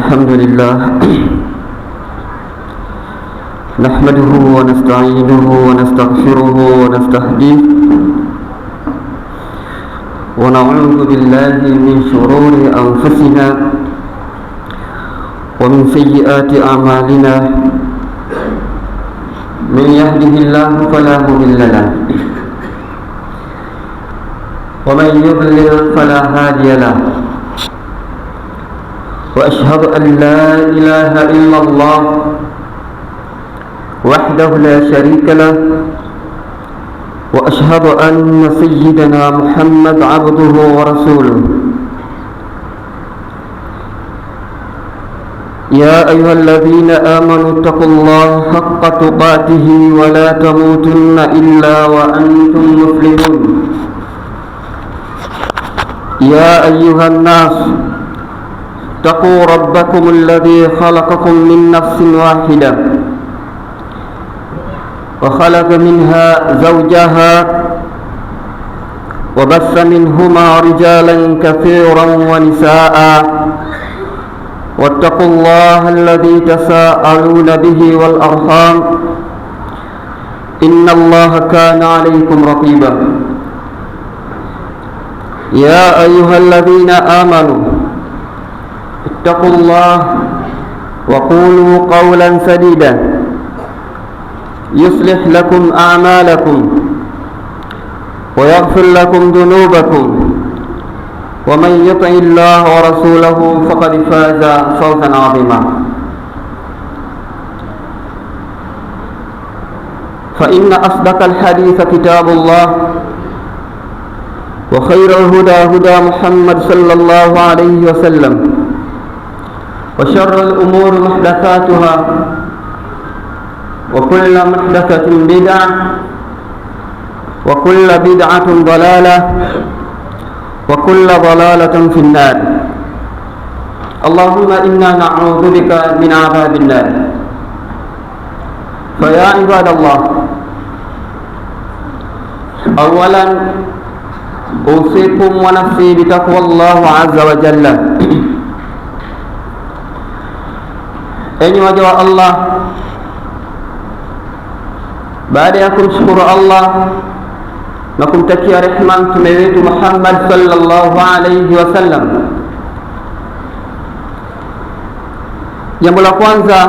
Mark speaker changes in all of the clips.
Speaker 1: الحمد لله نحمده ونستعينه ونستغفره ونستهديه ونعوذ بالله من شرور أنفسنا ومن سيئات أعمالنا. من يهده الله فلا مضل له ومن يضلل فلا هادي له. وأشهد أن لا إله إلا الله وحده لا شريك له. وأشهد أن سيدنا محمد عبده ورسوله. يا أيها الذين آمنوا اتقوا الله حق تقاته ولا تموتن إلا وأنتم مسلمون. يا أيها الناس اتقوا ربكم الذي خلقكم من نفس واحدة وخلق منها زوجها وبث منهما رجالا كثيرا ونساء. واتقوا الله الذي تساءلون به والأرحام إن الله كان عليكم رقيبا. يا أيها الذين آمنوا اتقوا الله وقولوا قولا سديدا يصلح لكم أعمالكم ويغفر لكم ذنوبكم ومن يطع الله ورسوله فقد فاز فوزا عظيما. فإن أصدق الحديث كتاب الله وخير الهدى هدى محمد صلى الله عليه وسلم. وشر الأمور محدثاتها وكل محدثة بدعة وكل بدعة ضلالة وكل ضلالة في النار. اللهم إنا نعوذ بك من عذاب النار. فيا عباد الله، أولا أوصيكم ونفسي بتقوى الله عز وجل. Enyi waja wa Allah, baada ya kumshukuru Allah na kumtakia rehema mtume wetu Muhammad sallallahu alayhi wasallam, jambo la kwanza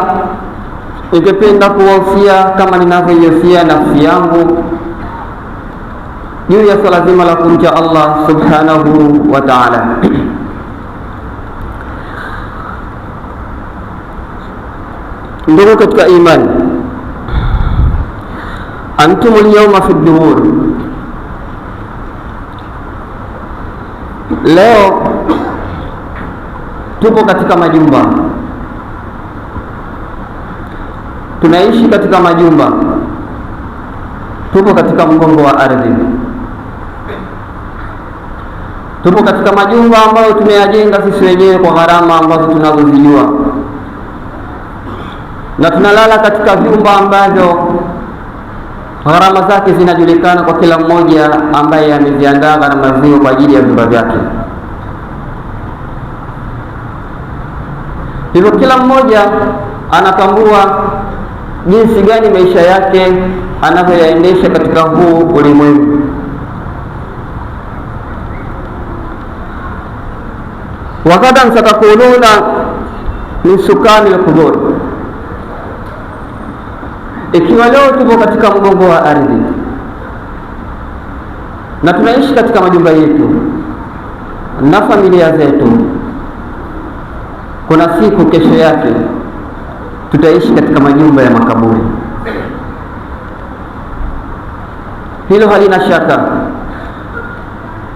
Speaker 1: ningependa kuwahusia kama ninavyoihusia nafsi yangu juu ya swala zima la kumcha Allah subhanahu wa ta'ala. Ndugu katika imani, antumul yawma fi dhuhur, leo tupo katika majumba, tunaishi katika majumba, tupo katika mgongo wa ardhi, tupo katika majumba ambayo tumeyajenga sisi wenyewe kwa gharama ambazo tunazozijua, na tunalala katika vyumba ambavyo gharama zake zinajulikana kwa kila mmoja ambaye ameziandaa gharama zio kwa ajili ya vyumba vyake. Hivyo kila mmoja anatambua jinsi gani maisha yake anavyoyaendesha katika huu ulimwengu. Wakadan satakununa min sukani al-qubur, ikiwa leo tupo katika mgongo wa ardhi na tunaishi katika majumba yetu na familia zetu, kuna siku kesho yake tutaishi katika majumba ya makaburi. Hilo halina shaka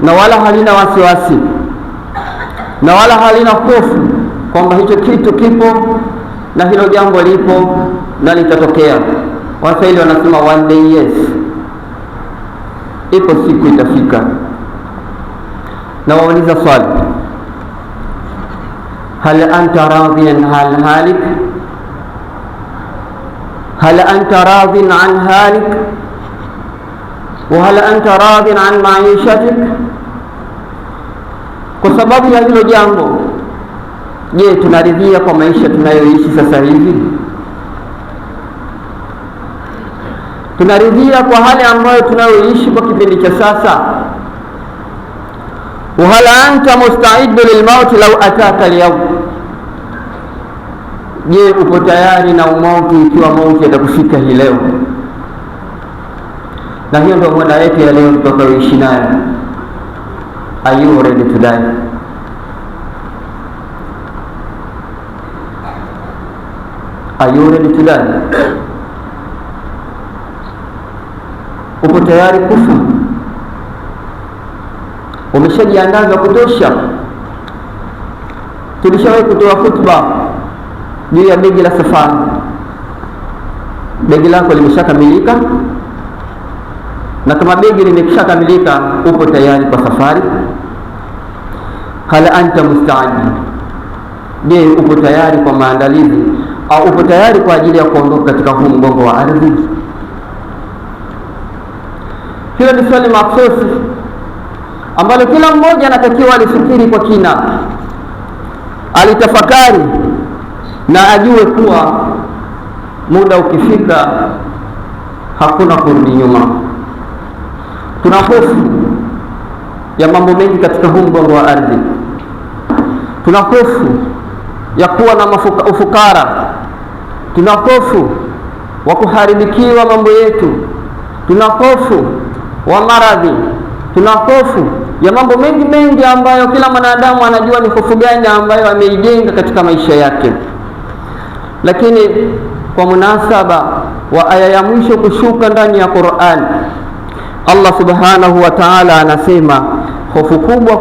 Speaker 1: na wala halina wasiwasi na wala halina hofu kwamba hicho kitu kipo na hilo jambo lipo na litatokea. Waswahili wanasema one day yes, ipo siku itafika. Na wauliza swali, hal anta radhiyan an halik, hal anta radhin an halik wa hal anta radhin an maishatik? Kwa sababu ya hilo jambo Je, tunaridhia kwa maisha tunayoishi sasa hivi? Tunaridhia kwa hali ambayo tunayoishi kwa kipindi cha sasa? Wa hal anta musta'id lilmaut law ataka alyawm? Je, uko tayari na umauti ikiwa mauti atakufika hii leo? Na hiyo ndio mada yetu ya leo tutakayoishi nayo. Are you ready to die? Are you ready to die? Uko tayari kufa? Umeshajiandaa vya kutosha? Tulishawahi kutoa khutba juu ya begi la safari. Begi lako limeshakamilika? Na kama begi limeshakamilika, uko tayari kwa safari? Hal anta musta'id? Je, uko tayari kwa maandalizi au uko tayari kwa ajili ya kuondoka katika huu mgongo wa ardhi? Hilo ni swali mahsusi ambalo kila mmoja anatakiwa alifikiri kwa kina, alitafakari na ajue kuwa muda ukifika hakuna kurudi nyuma. Tuna hofu ya mambo mengi katika huu mgongo wa ardhi. Tuna hofu ya kuwa na ufukara. Tuna hofu wa kuharibikiwa mambo yetu. Tuna hofu wa maradhi. Tuna hofu ya mambo mengi ambayo kila mwanadamu anajua ni hofu gani ambayo ameijenga katika maisha yake. Lakini kwa munasaba wa aya ya mwisho kushuka ndani ya Qur'an, Allah subhanahu wa ta'ala anasema hofu kubwa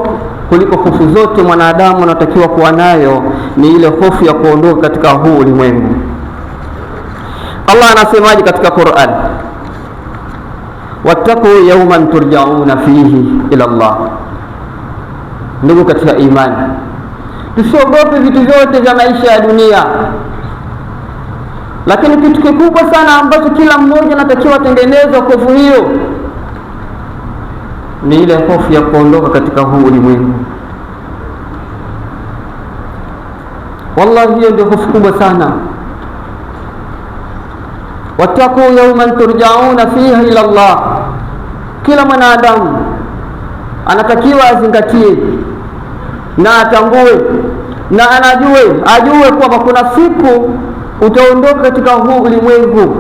Speaker 1: kuliko hofu zote mwanadamu anatakiwa kuwa nayo ni ile hofu ya kuondoka katika huu ulimwengu. Allah anasemaje katika Qur'an? Wattaqu yawman turja'una fihi ila Allah. Ndugu katika imani, tusiogope vitu vyote vya maisha ya dunia, lakini kitu kikubwa sana ambacho kila mmoja anatakiwa tengeneza hofu hiyo ni ile hofu ya kuondoka katika huu ulimwengu. Wallahi, hiyo ndio hofu kubwa sana. Wattaqu yawman turja'una fihi ila Allah. Kila mwanadamu anatakiwa azingatie na atambue na ajue kwamba kuna siku utaondoka katika huu ulimwengu.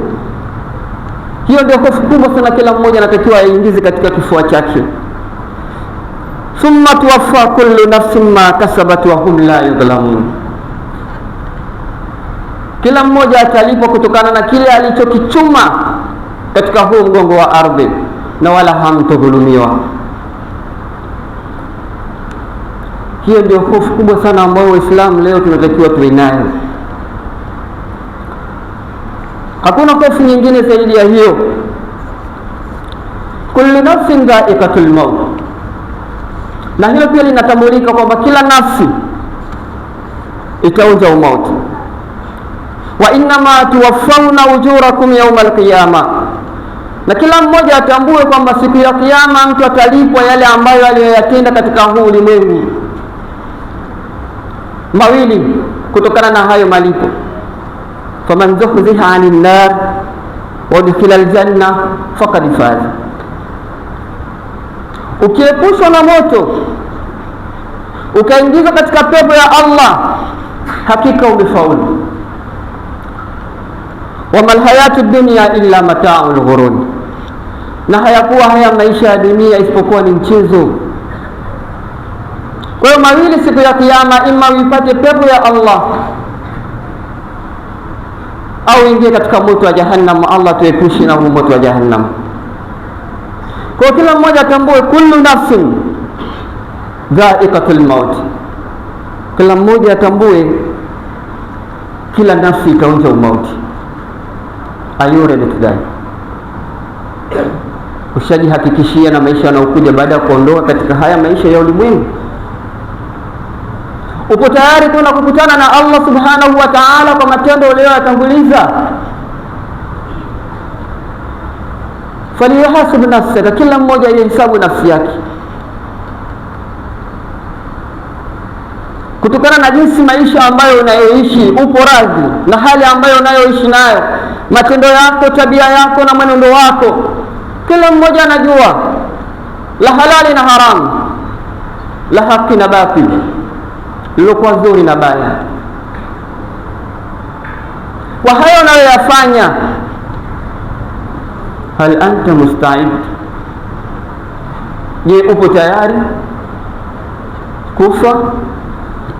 Speaker 1: Hiyo ndio hofu kubwa sana kila mmoja anatakiwa aingize katika kifua chake. Thumma tuwaffa kullu nafsin ma kasabat wa hum la yudhlamun. Kila mmoja atalipwa kutokana na kile alichokichuma katika huu mgongo wa ardhi, na wala hamtodhulumiwa. Hiyo ndio hofu kubwa sana ambayo Waislamu leo tunatakiwa tuwe nayo. Hakuna hofu nyingine zaidi ya hiyo. Kullu nafsin dha'iqatul maut. Na hilo pia linatambulika kwamba kila nafsi itaonja umauti. Wa innama tuwaffawna ujurakum yawmal qiyama. Na kila mmoja atambue kwamba siku ya kiyama mtu atalipwa yale ambayo aliyoyatenda katika huu ulimwengu. Mawili kutokana na hayo malipo. Faman zuhziha 'anil nar wa udkhila aljanna faqad faz. Ukiepushwa na moto ukaingizwa katika pepo ya Allah, hakika umefaulu. Wamal hayatud dunya illa mata'ul ghurur. Na hayakuwa haya maisha ya dunia isipokuwa ni mchezo. Kwa hiyo mawili siku ya kiyama, ima uipate pepo ya Allah au ingie katika moto wa jahannam. Allah tuepushe na moto wa jahannam. Kwa kila mmoja atambue kullu nafsin dha'iqatul maut. Kila mmoja atambue kila nafsi itaonja umauti. Are you ready to die? Ushajihakikishia na maisha yanayokuja baada ya kuondoka katika haya maisha ya ulimwengu? Upo tayari kwenda kukutana na Allah subhanahu wa ta'ala kwa matendo uliyoyatanguliza? Faliyahasib nafsaka, kila mmoja yahesabu nafsi yake. kutokana na jinsi maisha ambayo unayoishi, upo radhi na hali ambayo unayoishi nayo, matendo yako, tabia yako na mwenendo wako. Kila mmoja anajua la halali na haramu, la haki na batili, lilokuwa zuri na baya. Kwa hayo unayoyafanya, hal anta musta'id? Je, upo tayari kufa?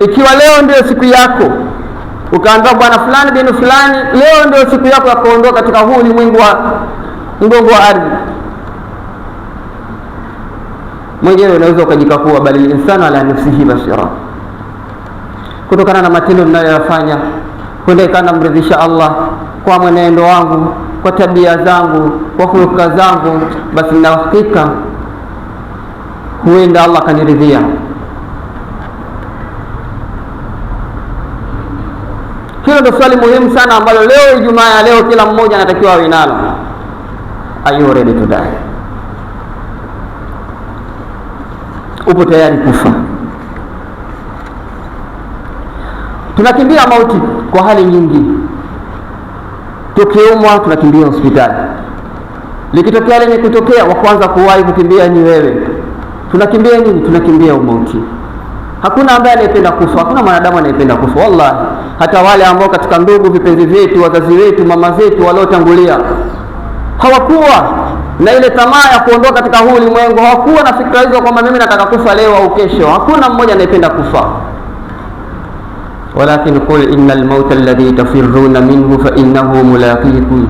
Speaker 1: Ikiwa leo ndio siku yako, ukaambiwa bwana fulani bin fulani, leo ndio siku yako ya kuondoka katika huu ulimwengu wa mgongo wa ardhi, mwenyewe unaweza ukajikakua, bali insana ala nafsihi basira, kutokana na matendo ninayoyafanya, kwenda ikanamridhisha Allah kwa mwenendo wangu, kwa tabia zangu, kwa hulka zangu, basi na hakika huenda Allah kaniridhia. Hilo ndio swali muhimu sana ambalo leo Ijumaa ya leo kila mmoja anatakiwa awe nalo. Are you ready to die? Upo tayari kufa? Tunakimbia mauti kwa hali nyingi. Tukiumwa tunakimbia hospitali. Likitokea lenye kutokea, wa kwanza kuwahi kukimbia ni wewe. Tunakimbia nini? Tunakimbia umauti. Hakuna ambaye anayependa kufa, hakuna mwanadamu anayependa kufa wallahi. Hata wale ambao katika ndugu, vipenzi vyetu, wazazi wetu, mama zetu waliotangulia, hawakuwa na ile tamaa ya kuondoka katika huu ulimwengu, hawakuwa na fikra hizo kwamba mimi nataka kufa leo au kesho. Hakuna mmoja anayependa kufa. Walakin qul innal mauta alladhi tafirruna minhu fa innahu mulaqikum,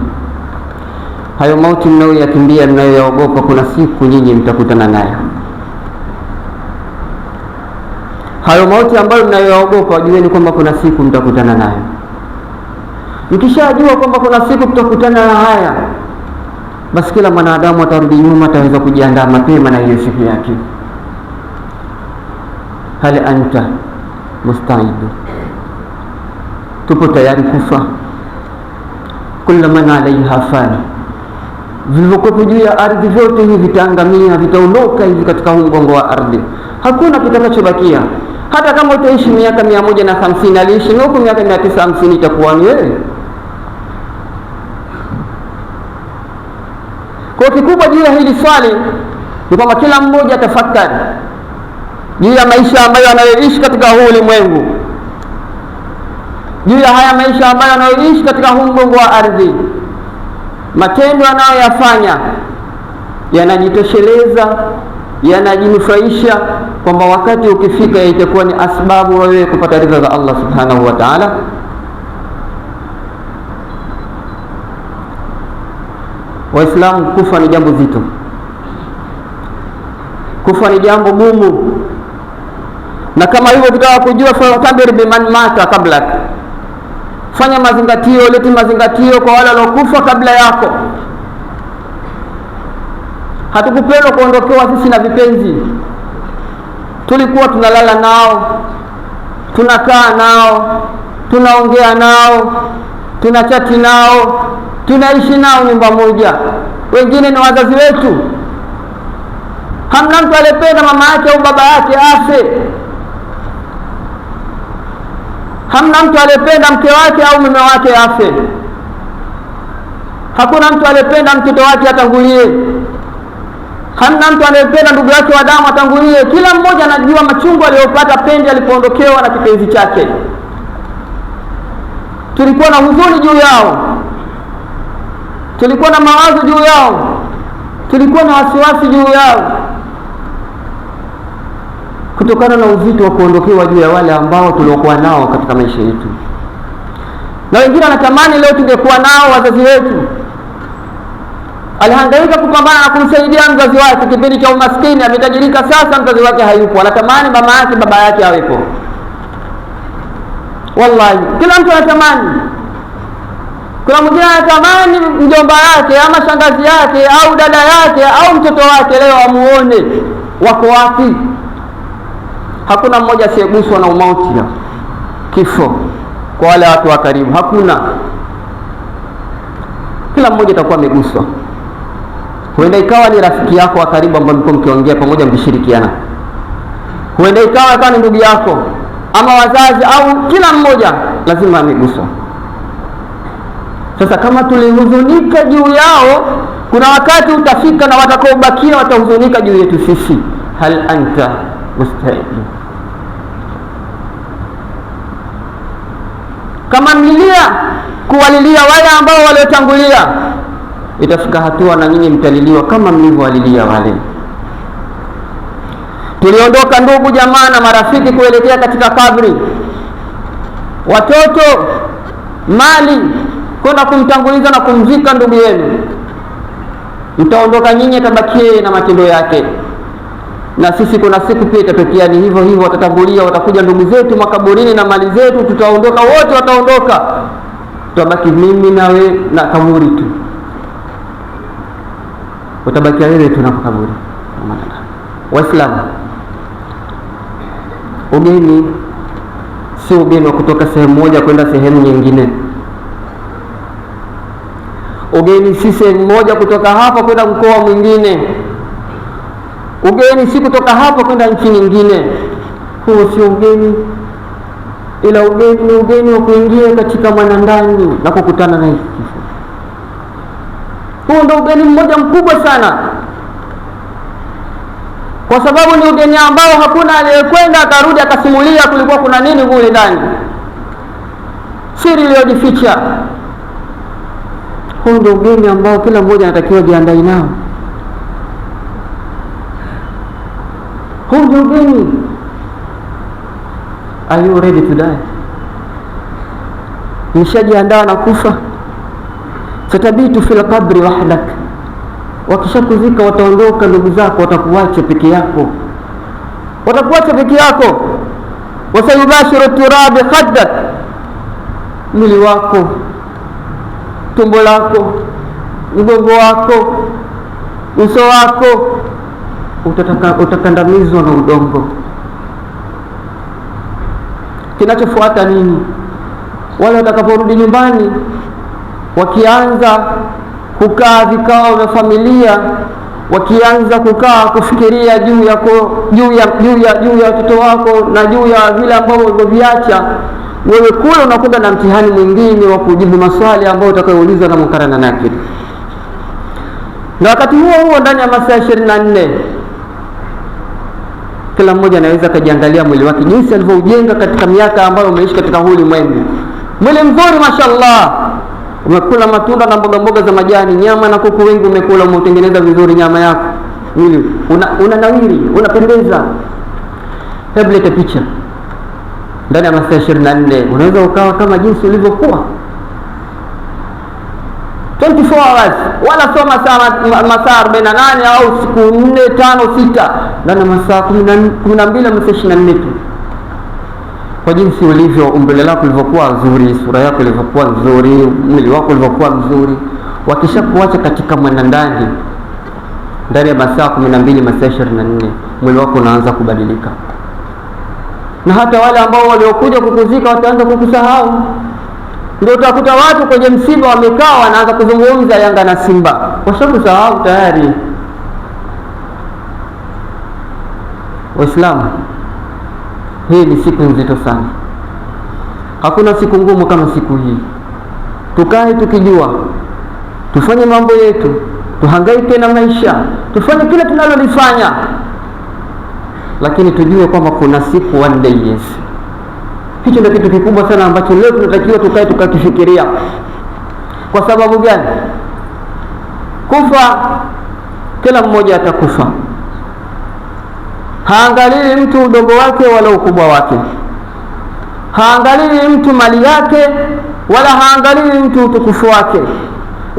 Speaker 1: hayo mauti mnayoyakimbia, mnayoyaogopa, kuna siku nyinyi mtakutana nayo. Hayo mauti ambayo mnayoyaogopa, jueni kwamba kuna siku mtakutana nayo. Mkishajua kwamba kuna siku mtakutana na haya, basi kila mwanadamu atarudi nyuma, ataweza kujiandaa mapema na hiyo siku yake. Hal anta musta'id? Tupo tayari kufa? Kullu man alaiha fan, vilivyokuwa juu ya ardhi vyote hivi vitaangamia, vitaondoka hivi katika huu mgongo wa ardhi. Hakuna kitakachobakia. Hata kama utaishi miaka 150, aliishi nuku miaka 950, itakuwa ni wewe. Kwa kikubwa juu ya hili swali ni kwamba kila mmoja tafakari juu ya maisha ambayo anayoishi katika huu ulimwengu, juu ya haya maisha ambayo anayoishi katika huu mgongo wa ardhi. Matendo anayoyafanya yanajitosheleza, yanajinufaisha, kwamba wakati ukifika itakuwa ni asbabu wewe kupata ridha za Allah subhanahu wa ta'ala. Waislamu, kufa ni jambo zito, kufa ni jambo gumu. Na kama hivyo ukitaka kujua, fatabir biman mata kabla, fanya mazingatio, leti mazingatio kwa wale waliokufa kabla yako. Hatukupenda kuondokewa sisi na vipenzi. Tulikuwa tunalala nao, tunakaa nao, tunaongea nao, tunachati nao, tunaishi nao nyumba moja. Wengine ni wazazi wetu. Hamna mtu aliyependa mama yake au baba yake afe. Hamna mtu aliyependa mke wake au mume wake afe. Hakuna mtu aliyependa mtoto wake atangulie. Hamna mtu anayependa ndugu yake wa damu atangulie. Kila mmoja anajua machungu aliyopata pindi alipoondokewa na kipenzi chake. Tulikuwa na huzuni juu yao, tulikuwa na mawazo juu yao, tulikuwa na wasiwasi juu yao, kutokana na uzito wa kuondokewa juu ya wale ambao tuliokuwa nao katika maisha yetu. Na wengine wanatamani leo tungekuwa nao wazazi wetu. Alihangaika kupambana na kumsaidia mzazi wake kipindi cha umaskini, ametajirika sasa, mzazi wake hayupo, anatamani mama yake baba yake awepo. Wallahi, kila mtu anatamani. Kuna mwingine anatamani mjomba yake ama shangazi yake au dada yake au mtoto wake leo amuone. Wako wapi? Hakuna mmoja asiyeguswa na umauti, kifo kwa wale watu wa karibu. Hakuna. Kila mmoja atakuwa ameguswa. Huenda ikawa ni rafiki yako wa karibu ambaye mko mkiongea pamoja mkishirikiana. Huenda ikawa ni ndugu yako. ama wazazi au kila mmoja lazima ameguswa. Sasa kama tulihuzunika juu yao, kuna wakati utafika na watakaobakia watahuzunika juu yetu sisi. Hal anta musta'id? Kama mlilia kuwalilia wale ambao waliotangulia, itafika hatua na nyinyi mtaliliwa kama mlivyowalilia wale. Tuliondoka ndugu, jamaa na marafiki kuelekea katika kabri, watoto, mali, kwenda kumtanguliza na kumzika ndugu yenu. Mtaondoka nyinyi, tabakie na matendo yake. Na sisi kuna siku pia itatokea ni hivyo hivyo, watatangulia, watakuja ndugu zetu makaburini na mali zetu, tutaondoka wote, wataondoka, tutabaki mimi na wewe na kaburi tu, utabaki wewe tu na kaburi. Waislamu, ugeni si ugeni wa kutoka sehemu moja kwenda sehemu nyingine. Ugeni si sehemu moja kutoka hapa kwenda mkoa mwingine. Ugeni si kutoka hapa kwenda nchi nyingine. Huo si ugeni, ila ugeni ni ugeni wa kuingia katika mwanandani na kukutana na kifo. Huo ndio ugeni mmoja mkubwa sana, kwa sababu ni ugeni ambao hakuna aliyekwenda akarudi akasimulia kulikuwa kuna nini kule ndani, siri iliyojificha. Huo ndio ugeni ambao kila mmoja anatakiwa jiandae nao. Huo ndio ugeni. Are you ready to die? Nishajiandaa na kufa. Satabitu fil qabri wahdak. Wakishakuzika wataondoka ndugu zako, watakuacha peke yako, watakuacha peke yako. Wasayubashiru turabi khaddak, mwili wako, tumbo lako, mgongo wako, uso wako utakandamizwa na udongo. Kinachofuata nini? Wale watakaporudi nyumbani, wakianza kukaa vikao vya familia, wakianza kukaa kufikiria juu ya watoto wako na juu ya vile ambavyo ulivyoviacha, wewe kule unakuja na mtihani mwingine wa kujibu maswali ambayo utakayoulizwa na Munkar na Nakir. Na wakati huo ndani ya masaa 24 kila mmoja anaweza kujiangalia mwili wake jinsi alivyoujenga katika miaka ambayo umeishi katika huu ulimwengu. Mwili mzuri mashallah, umekula matunda na mboga mboga za majani, nyama na kuku wengi umekula, umeutengeneza vizuri nyama yako, mwili una nawiri, unapendeza. Hebu leta picha ndani ya masaa 24, unaweza ukawa kama jinsi ulivyokuwa 24 hours, wala sio masaa 48 au siku 4, 5, 6, ndani ya masaa 12, masaa 24 tu. Kwa jinsi ulivyo, umbile lako lilivyokuwa nzuri, sura yako ilivyokuwa nzuri, mwili wako ulivyokuwa mzuri, wakishakuacha katika mwanandani ndani ya masaa 12, masaa 24, mwili wako unaanza kubadilika. Na hata wale ambao waliokuja kukuzika wataanza kukusahau. Ndio utakuta watu kwenye msiba wamekaa wanaanza kuzungumza Yanga na Simba, washakusahau tayari. Waislamu, hii ni siku nzito sana. Hakuna siku ngumu kama siku hii. Tukae tukijua, tufanye mambo yetu, tuhangaike na maisha, tufanye kile tunalolifanya, lakini tujue kwamba kuna siku one day, yes. Hicho ndio kitu kikubwa sana ambacho leo tunatakiwa tukae tukakifikiria. Kwa sababu gani? Kufa, kila mmoja atakufa. Haangalii mtu udogo wake wala ukubwa wake, haangalii mtu mali yake wala haangalii mtu utukufu wake,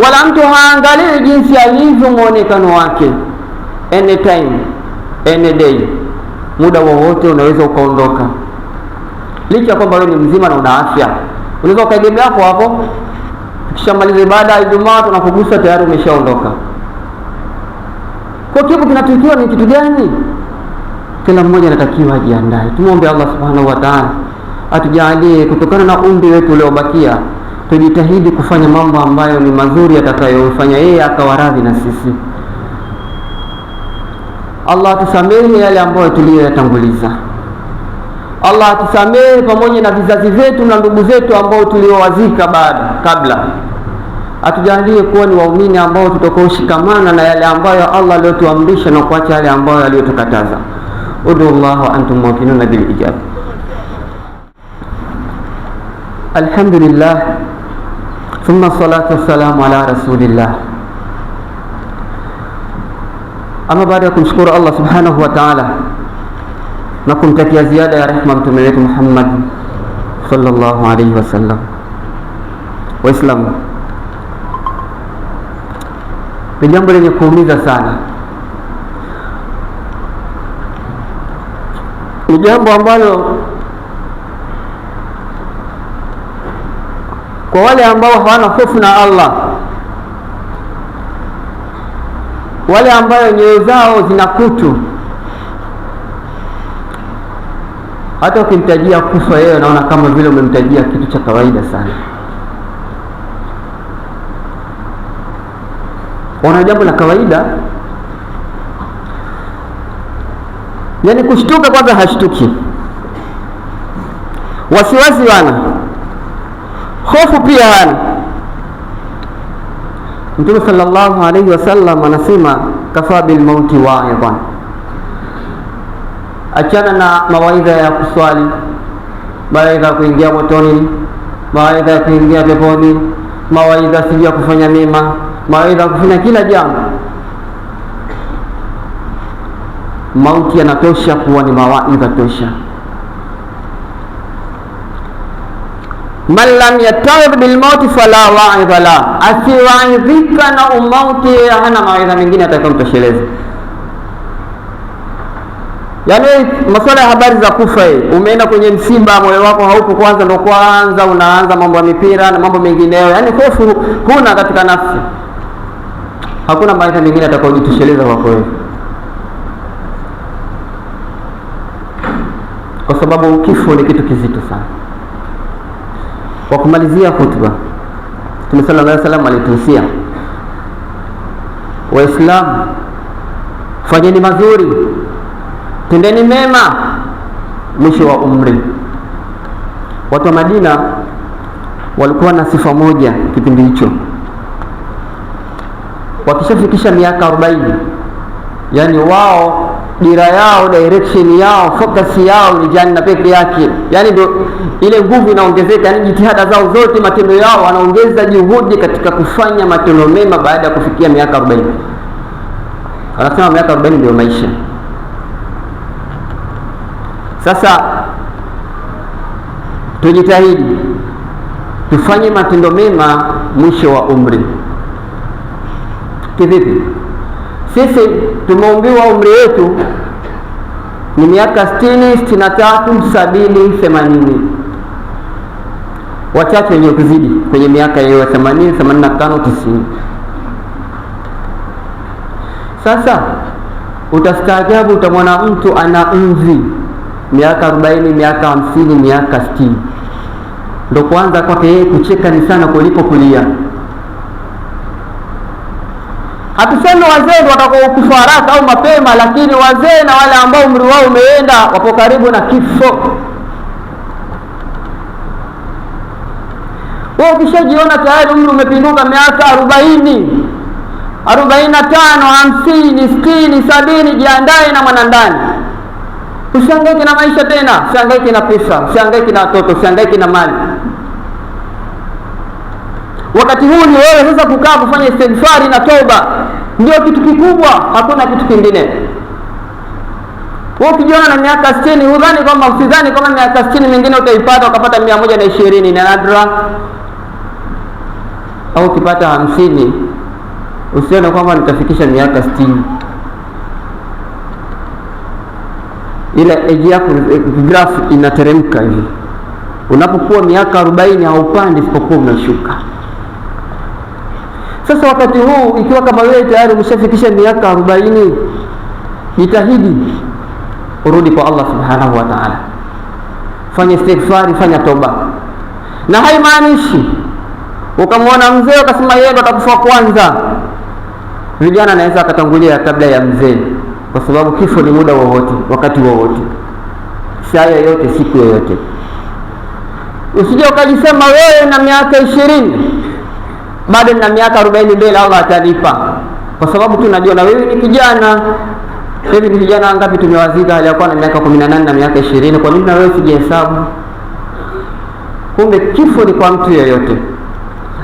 Speaker 1: wala mtu haangalii jinsi alivyo muonekano wake. Anytime, any day, muda wowote unaweza ukaondoka. Licha kwamba wewe ni mzima na una afya, unaweza ukaegemea hapo hapo, ukishamaliza ibada ya Ijumaa tunakugusa tayari umeshaondoka. Kwa kitu kinatakiwa ni kitu gani? Kila mmoja anatakiwa ajiandae. Tumuombe Allah subhanahu wa ta'ala atujalie kutokana na umri wetu uliobakia, tujitahidi kufanya mambo ambayo ni mazuri atakayofanya yeye akawaradhi na sisi. Allah tusamehe yale ambayo tuliyoyatanguliza. Allah atusamehe pamoja na vizazi vyetu na ndugu zetu ambao tuliowazika kabla. Atujalie kuwa ni waumini ambao tutakaoshikamana na yale ambayo Allah aliyotuamrisha na kuacha yale ambayo aliyotukataza. Ud'u Allah wa antum muqinuna bil ijaba. Alhamdulillah, thumma salatu wassalamu ala rasulillah. Ama baada ya kumshukuru Allah subhanahu wa ta'ala na kumtakia ziada ya rehema mtume wetu Muhammad sallallahu alayhi wasallam, Waislamu, ni jambo lenye kuumiza sana. Ni jambo ambalo kwa wale ambao hawana hofu na Allah, wale ambao nyoyo zao zina kutu, hata ukimtajia kufa yeye anaona kama vile umemtajia kitu cha kawaida sana. Wana jambo la kawaida, yani kushtuka kwanza hashtuki, wasiwasi wana, hofu pia wana. Mtume sallallahu alayhi wasallam anasema kafa bil mauti wa'idhan, achana na mawaidha ya kuswali, mawaidha ya kuingia motoni, mawaidha ya kuingia peponi, mawaidha si ya kufanya mema, mawaidha ya kufanya kila jambo. Mauti yanatosha kuwa ni mawaidha tosha. Man lam yatawib bil mauti fala wa'idha la, asiwaidhika na umauti hana mawaidha mengine atakayomtosheleza. Yani masuala ya habari za kufa, umeenda kwenye msiba, moyo wako haupo kwanza, ndo kwanza unaanza mambo ya mipira na mambo mengineyo, yani hofu huna katika nafsi, hakuna mawaidha mengine atakayojitosheleza kwako wewe, kwa sababu kifo ni kitu kizito sana. Kwa kumalizia hotuba, Mtume sallallahu alaihi wasallam alituhusia Waislamu, fanyeni mazuri, tendeni mema mwisho wa umri. Watu wa Madina walikuwa na sifa moja kipindi hicho, wakishafikisha miaka 40, yani wao dira yao, direction yao, focus yao ni janna peke yake. Yani ndio ile nguvu inaongezeka, yani jitihada zao zote, matendo yao, wanaongeza juhudi katika kufanya matendo mema baada ya kufikia miaka 40. Wanasema miaka 40 ndio maisha. Sasa tujitahidi tufanye matendo mema mwisho wa umri. Kivipi? Sisi tumeumbiwa umri wetu ni miaka 60, 63, 70, 80. Wachache wenye kuzidi kwenye miaka hiyo 80, 85, 90. Sasa utastaajabu, utamwona mtu ana mvi miaka 40, miaka 50, miaka 60. Ndio kwanza kwake yeye kucheka ni sana kuliko kulia. Hatusemi wazee ndio watakaokufa haraka au mapema, lakini wazee na wale ambao umri wao umeenda wapo karibu na kifo. Wewe ukishajiona tayari umri umepinduka miaka 40, 45, 50, 60, 70, jiandae na mwanandani. Usihangaike na maisha tena, usihangaike na pesa, usihangaike na watoto, usihangaike na mali. Wakati huu ni wewe sasa kukaa kufanya istighfari na toba, ndio kitu kikubwa, hakuna kitu kingine. Wewe ukijiona na miaka 60, usidhani kama miaka 60 mingine utaipata ukapata 120 na nadra, au ukipata 50 usione kwamba nitafikisha miaka 60. Ile age yako graph inateremka hivi. Unapokuwa miaka 40 haupandi isipokuwa unashuka. Sasa wakati huu ikiwa kama wewe tayari umeshafikisha miaka 40, jitahidi urudi kwa Allah subhanahu wa ta'ala, fanya istighfari, fanya toba. Na haimaanishi ukamwona mzee ukasema yeye ndo atakufa kwanza. Vijana anaweza akatangulia kabla ya mzee, kwa sababu kifo ni muda wowote, wakati wowote. saa yoyote, siku yoyote. Usije ukajisema wewe na miaka 20 bado na miaka 40 mbele Allah atanipa, kwa sababu tunajiona wewe ni kijana. Hivi ni vijana ngapi tumewazika aliyokuwa na miaka 18 na miaka 20? Kwa nini na wewe sijihesabu? Kumbe kifo ni kwa mtu yeyote.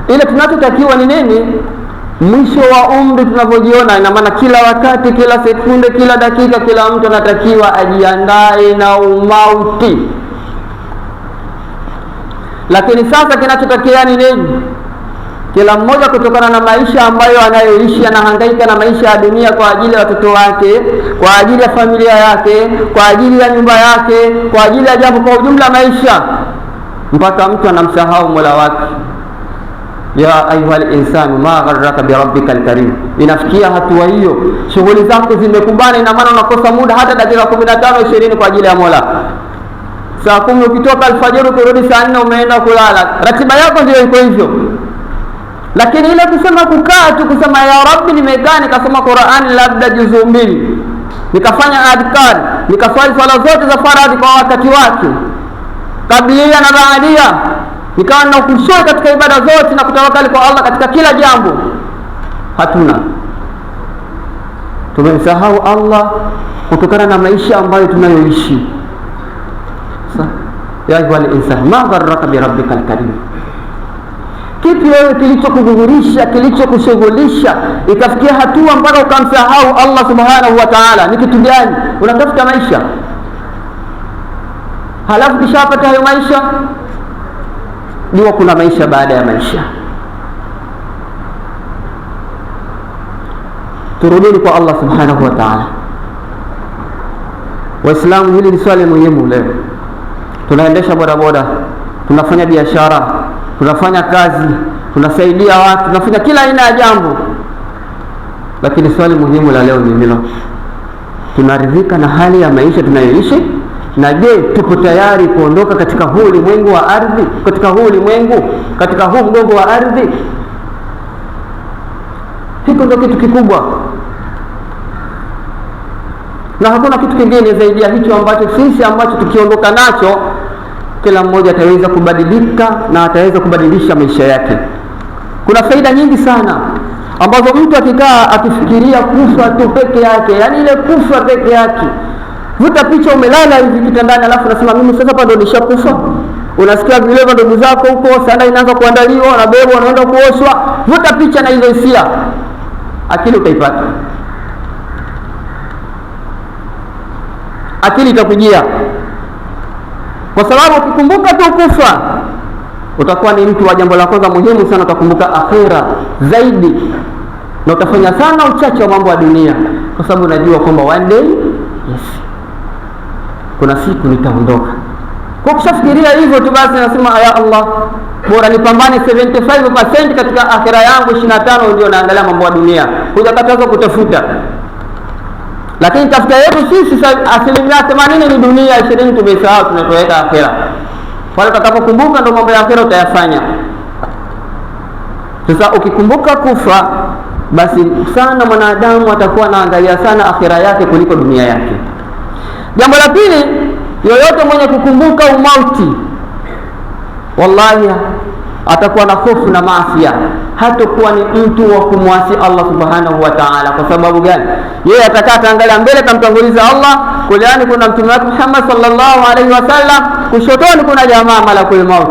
Speaker 1: Ile tunachotakiwa ni nini? Mwisho wa umri tunavyojiona, ina maana kila wakati, kila sekunde, kila dakika, kila mtu anatakiwa ajiandae na umauti. Lakini sasa kinachotokea ni nini? Kila mmoja kutokana na maisha ambayo anayoishi, anahangaika na maisha ya dunia kwa ajili ya watoto wake, kwa ajili ya familia yake, kwa ajili ya nyumba yake, kwa ajili ya jambo kwa ujumla maisha, mpaka mtu anamsahau Mola wake. Ya ayuhal insanu ma gharraka bi rabbikal karim. Inafikia hatua hiyo, shughuli zako zimekubana, ina maana unakosa muda hata dakika 15 20 kwa ajili ya Mola. Saa 10 ukitoka alfajiri ukirudi saa 4 umeenda kulala, ratiba yako ndio iko hivyo. Lakini ile kusema kukaa tu kusema ya Rabbi nimekaa nikasoma Qur'an labda juzu 2, nikafanya adhkar, nikaswali swala zote za faradhi kwa wakati wake, kablia na baadia, nikawa na kushiriki katika ibada zote na kutawakali kwa Allah katika kila jambo, hatuna. Tumemsahau Allah kutokana na maisha ambayo tunayoishi. Ya ayyuhal insan ma gharraka bi rabbikal karim. Kipi wewe kilichokudhuhurisha, kilichokushughulisha ikafikia hatua mpaka ukamsahau Allah subhanahu wa ta'ala? Ni kitu gani? Unatafuta maisha, halafu kishapata hayo maisha ndio kuna maisha baada ya maisha. Turudini kwa Allah subhanahu wa ta'ala. Waislamu, hili ni swali muhimu leo. Tunaendesha bodaboda, tunafanya biashara, tunafanya kazi, tunasaidia watu, tunafanya kila aina ya jambo, lakini swali muhimu la leo ni hilo: tunaridhika na hali ya maisha tunayoishi? Na je, tupo tayari kuondoka katika huu ulimwengu wa ardhi, katika huu ulimwengu, katika huu mgongo wa ardhi? Hiko ndio kitu kikubwa, na hakuna kitu kingine zaidi ya hicho ambacho sisi ambacho tukiondoka nacho kila mmoja ataweza kubadilika na ataweza kubadilisha maisha yake. Kuna faida nyingi sana ambazo mtu akikaa akifikiria kufa tu peke yake, yani ile kufa peke yake. Vuta picha umelala hivi kitandani, alafu unasema mimi sasa hapa ndo nishakufa. Unasikia vile ndugu zako huko sana inaanza kuandaliwa, na bebo wanaenda kuoshwa. Vuta picha na hizo hisia, akili utaipata, akili itakujia. Kwa sababu ukikumbuka tu kufa, utakuwa ni mtu wa jambo la kwanza muhimu sana, utakumbuka akhera zaidi, na utafanya sana uchache wa mambo ya dunia, kwa sababu unajua kwamba one day, yes, kuna siku nitaondoka. Kwa kushafikiria hivyo tu basi nasema ya Allah, bora nipambane 75% katika akhera yangu, 25 ndio naangalia mambo ya dunia. Hujakataza kutafuta, lakini tafuta yetu sisi asilimia 80 ni dunia, 20 tumesahau, tunatoweka akhera. Pale utakapokumbuka ndio mambo ya akhera utayafanya. Sasa ukikumbuka kufa, basi sana mwanadamu atakuwa anaangalia sana akhera yake kuliko dunia yake. Jambo la pili, yoyote mwenye kukumbuka umauti, wallahi atakuwa na hofu na maasi, hatakuwa ni mtu wa kumwasi Allah subhanahu wa ta'ala. Kwa sababu gani? Yeye atakaa ataangalia mbele, kamtanguliza Allah, kuliani kuna mtume wake Muhammad sallallahu alaihi wasallam, kushotoni kuna jamaa malakul maut.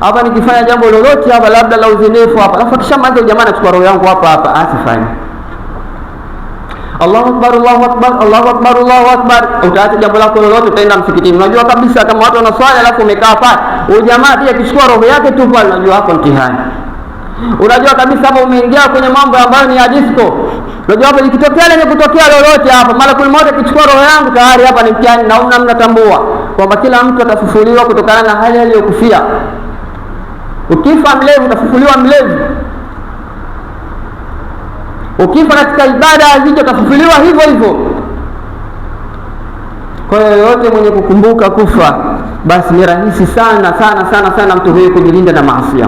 Speaker 1: Hapa nikifanya jambo lolote hapa, labda la uzinifu hapa, alafu kishamaliza jamaa anachukua roho yangu hapa asifanye. Allahu akbar, Allahu akbar, Allahu akbar, Allahu akbar. Utaacha jambo lako lolote, utaenda msikitini. Unajua kabisa kama watu wanaswali alafu umekaa pale, huyo jamaa pia akichukua roho yake tu pale, unajua hapo mtihani. Unajua kabisa hapo umeingia kwenye mambo ambayo ni ya disco. Unajua hapo ikitokea lenye kutokea lolote hapa, malakul maut akichukua roho yangu tayari hapa ni mtihani, na mnatambua kwamba kila mtu atafufuliwa kutokana na hali aliyokufia. Ukifa mlevi utafufuliwa mlevi, ukifa katika ibada hizo utafufuliwa hivyo hivyo. Kwa hiyo yote mwenye kukumbuka kufa, basi ni rahisi sana sana sana sana mtu huyo kujilinda na maasi,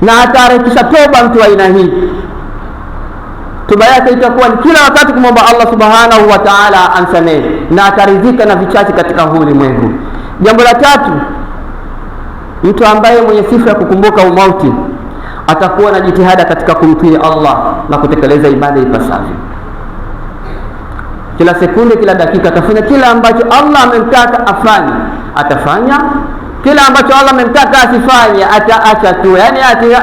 Speaker 1: na ataharakisha toba. Mtu wa aina hii toba yake itakuwa ni kila wakati kumwomba Allah subhanahu wa ta'ala amsamehe, na ataridhika na vichache katika huu ulimwengu. Jambo la tatu, mtu ambaye mwenye sifa ya kukumbuka umauti atakuwa na jitihada katika kumtii Allah na kutekeleza ibada ipasavyo. Kila sekunde, kila dakika atafanya kila ambacho Allah amemtaka afanye, atafanya. Kila ambacho Allah amemtaka asifanye ataacha tu. Yani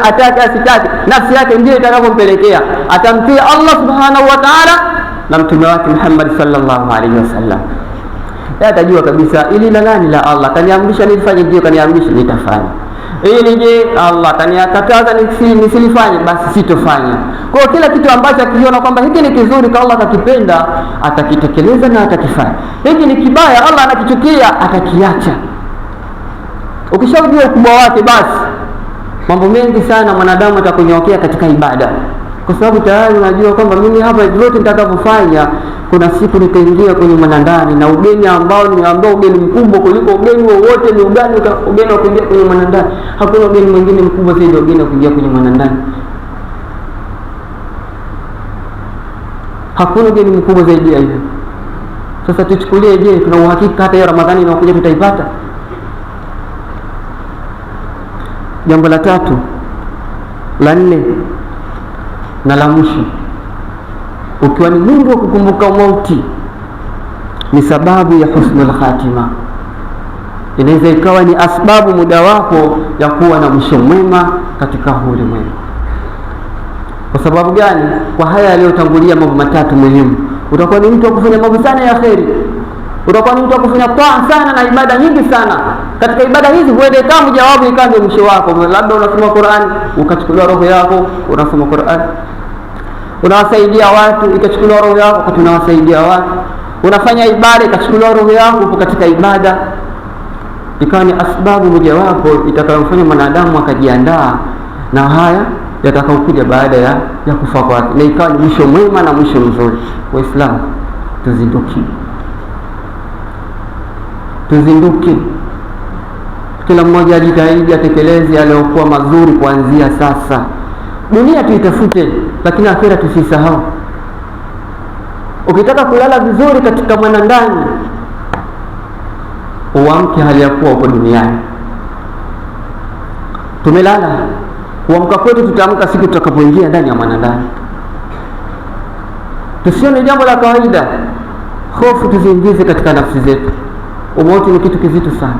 Speaker 1: ataka asitake, nafsi yake ndiyo itakapompelekea. Atamtii Allah subhanahu wa ta'ala na mtume wake Muhammad sallallahu alaihi wasallam. Yeye atajua kabisa ili la nani la Allah kaniamrisha nilifanye, ndio kaniamrisha nitafanya. Ili je Allah kaniakataza nisilifanye, basi sitofanya. Kwa kila kitu ambacho akiona kwamba hiki ni kizuri kwa Allah atakipenda, atakitekeleza na atakifanya. Hiki ni kibaya Allah anakichukia, atakiacha. Ukishajua ukubwa wake, basi mambo mengi sana mwanadamu atakunyokea katika ibada, kwa sababu tayari unajua kwamba mimi hapa yote nitakavyofanya kuna siku nitaingia kwenye mwanandani, na ugeni ambao nimeambiwa ugeni mkubwa kuliko ugeni wowote ni ugeni wa kuingia kwenye mwanandani. Hakuna ugeni mwingine mkubwa zaidi ya ugeni wa kuingia kwenye mwanandani. Hakuna ugeni mkubwa zaidi ya hiyo. Sasa tuchukulie, je, tuna uhakika hata hiyo Ramadhani inayokuja tutaipata? Jambo la tatu, la nne na la mwisho, ukiwa ni mwingi wa kukumbuka mauti, ni sababu ya husnul khatima. Inaweza ikawa ni asbabu muda wako ya kuwa na mwisho mwema katika ulimwengu. Kwa sababu gani? Kwa haya yaliyotangulia mambo matatu muhimu. Utakuwa ni mtu wa kufanya mambo sana ya kheri, utakuwa ni mtu wa kufanya taa sana na ibada nyingi sana. Katika ibada hizi huende kama jawabu ikaanze mwisho wako, labda unasoma Qur'an ukachukuliwa roho yako, unasoma Qur'an. Unawasaidia watu ikachukuliwa roho yako wakati unawasaidia watu. Unafanya ibada ikachukuliwa roho yako upo katika ibada. Ikawa ni asbabu mojawapo itakayomfanya mwanadamu akajiandaa na haya yatakayokuja baada ya kufa kwake, na ikawa ni mwisho mwema na mwisho mzuri. Waislamu, tuzinduke. Kila mmoja ajitahidi atekeleze aliyokuwa mazuri kuanzia sasa. Dunia tuitafute, lakini akhera tusisahau. Ukitaka kulala vizuri katika mwanandani, uamke hali ya kuwa uko duniani. Tumelala, kuamka kwetu tutaamka siku tutakapoingia ndani ya mwanandani. Tusione jambo la kawaida, hofu tuziingize katika nafsi zetu. Umauti ni kitu kizito sana.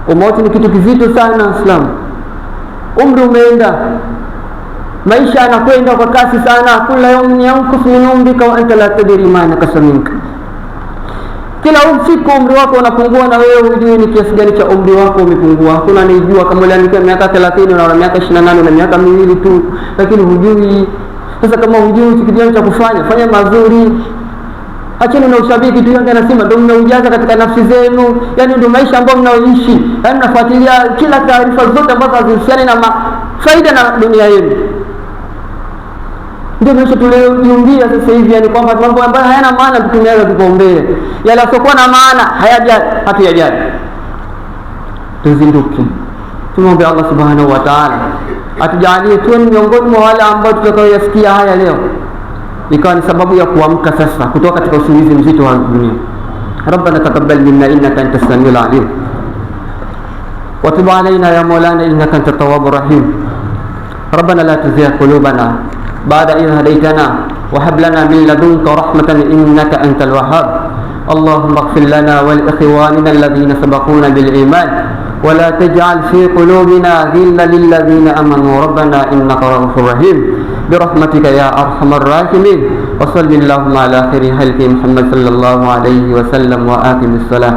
Speaker 1: Umauti ni kitu kizito sana Islam. Umri umeenda, maisha yanakwenda kwa kasi sana. Kila yawmin yanqus min umrika wa anta la tadri ma nakasa minka. Kila siku umri wako unapungua na wewe hujui ni kiasi gani cha umri wako umepungua. Hakuna anayejua. Kama uliandikia miaka 30 na miaka 28 na miaka miwili tu, lakini hujui. Sasa kama hujui kitu gani cha kufanya, fanya mazuri. Acheni na ushabiki tu, yangu anasema ndio mnaujaza katika nafsi zenu. Yani ndio maisha ambayo mnaoishi. Yani mnafuatilia kila taarifa zote ambazo hazihusiani na faida na dunia yenu. Ndio maisha tuliyojiungia sasa hivi, yani kwamba mambo ambayo hayana maana tutumiaga kipaumbele. Yale yasiokuwa na maana hatuyajali. Tuzinduke. Tumombe Allah subhanahu wa ta'ala atujalie tuwe miongoni mwa wale ambao tutakaoyasikia haya leo ikawa ni sababu ya kuamka sasa kutoka katika usingizi mzito wa dunia. Rabbana taqabbal minna innaka antas samiul alim wa tub alaina ya maulana innaka antat tawwabur rahim. Rabbana la tuzigh qulubana ba'da idh hadaytana wa hab lana min ladunka rahmatan innaka antal wahhab. Allahumma ighfir lana wa li ikhwanina alladhina sabaquna bil iman wa la taj'al fi qulubina ghillan lil ladhina amanu rabbana innaka ra'ufur rahim. برحمتك يا أرحم الراحمين. وصل اللهم على خير خلق محمد صلى الله عليه وسلم وآقم الصلاة.